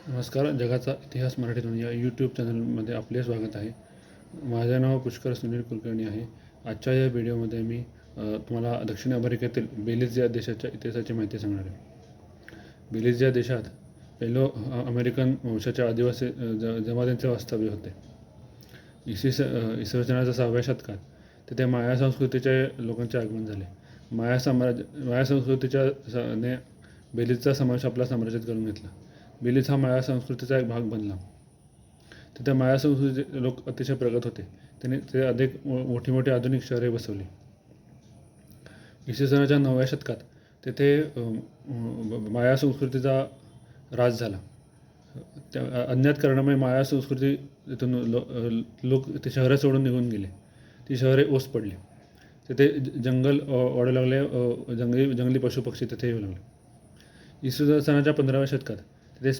नमस्कार. जगाचा इतिहास मराठीतून या यूट्यूब चॅनलमध्ये आपले स्वागत आहे. माझे नाव पुष्कर सुनील कुलकर्णी आहे. आजच्या या व्हिडिओमध्ये मी तुम्हाला दक्षिण अमेरिकेतील बेलिझ या देशाच्या इतिहासाची माहिती सांगणार आहे. बेलिझ या देशात अमेरिकन वंशाचे आदिवासी जमातींचे वास्तव्य होते. इसवी सनाच्या 6व्या शतकात तिथे माया संस्कृतीचे लोकांचे आगमन झाले. माया संस्कृतीच्या ने बेलिझचा समावेश आपल्या साम्राज्यात करून घेतला. बेलिझ हा माया संस्कृतीचा एक भाग बनला. तिथे माया संस्कृतीचे लोक अतिशय प्रगत होते. त्यांनी ते अधिक मोठी मोठी आधुनिक शहरे बसवली. इसवी सनाच्या 9व्या शतकात तेथे माया संस्कृतीचा राज झाला. त्या अज्ञात कारणामुळे माया संस्कृती तिथून लोक ते शहरं सोडून निघून गेले. ती शहरे ओस पडली. तिथे जंगल वाढू लागले. जंगली पशुपक्षी तिथे येऊ लागले. इसवी सनाच्या 15व्या शतकात तिथे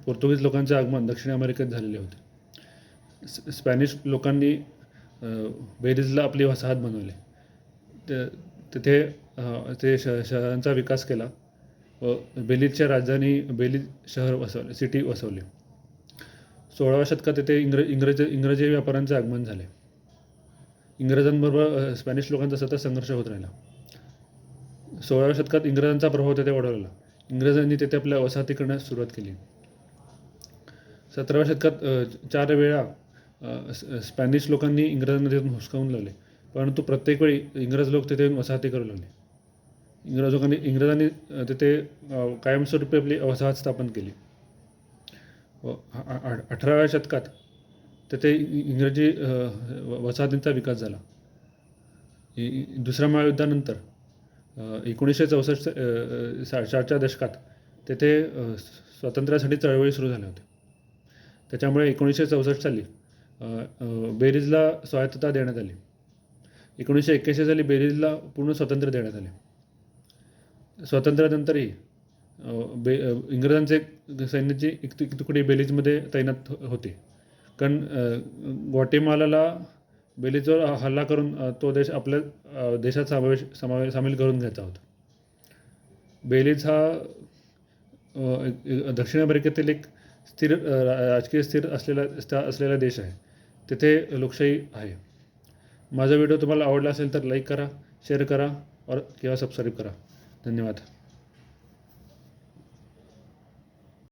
पोर्तुगीज लोकांचे आगमन दक्षिण अमेरिकेत झालेले होते. स्पॅनिश लोकांनी बेलिझला आपली वसाहत बनवले. तिथे ते शहरांचा विकास केला व बेलिझच्या राजधानी बेलिझ शहर सिटी वसवली. 16व्या शतकात तिथे इंग्रजी व्यापाऱ्यांचे आगमन झाले. इंग्रजांबरोबर स्पॅनिश लोकांचा सतत संघर्ष होत राहिला. 16व्या शतकात इंग्रजांचा प्रभाव तिथे वाढू लागला. इंग्रजांनी तिथे आपल्या वसाहती करण्यास सुरुवात केली. 17व्या शतकात 4 वेळा स्पॅनिश लोकांनी इंग्रजांना तिथून हुसकावून लावले, परंतु प्रत्येक वेळी इंग्रज लोक तिथे वसाहती करू लागले. इंग्रजांनी तिथे कायमस्वरूपी आपली वसाहत स्थापन केली. 18व्या शतकात तिथे इंग्रजी वसाहतींचा विकास झाला. दुसऱ्या महायुद्धानंतर 1964च्या दशकात तेथे स्वातंत्र्यासाठी चळवळी सुरू झाल्या होत्या. त्याच्यामुळे 1964 साली बेलिझला स्वायत्तता देण्यात आली. 1981 साली बेलिझला पूर्ण स्वातंत्र्य देण्यात आले. स्वातंत्र्यानंतरही इंग्रजांचे सैन्याची एक तुकडी बेलिझमध्ये तैनात होती, कारण ग्वाटेमालाला बेलिझवर हल्ला करून तो देश आपल्या देशात सामील करून घ्यायचा होता. बेलिझ हा दक्षिण अमेरिकेतील एक राजकीय स्थिर असलेला देश आहे. तिथे लोकशाही आहे. माझा व्हिडिओ तुम्हाला आवडला असेल तर लाईक करा, शेअर करा किंवा सबस्क्राईब करा. धन्यवाद.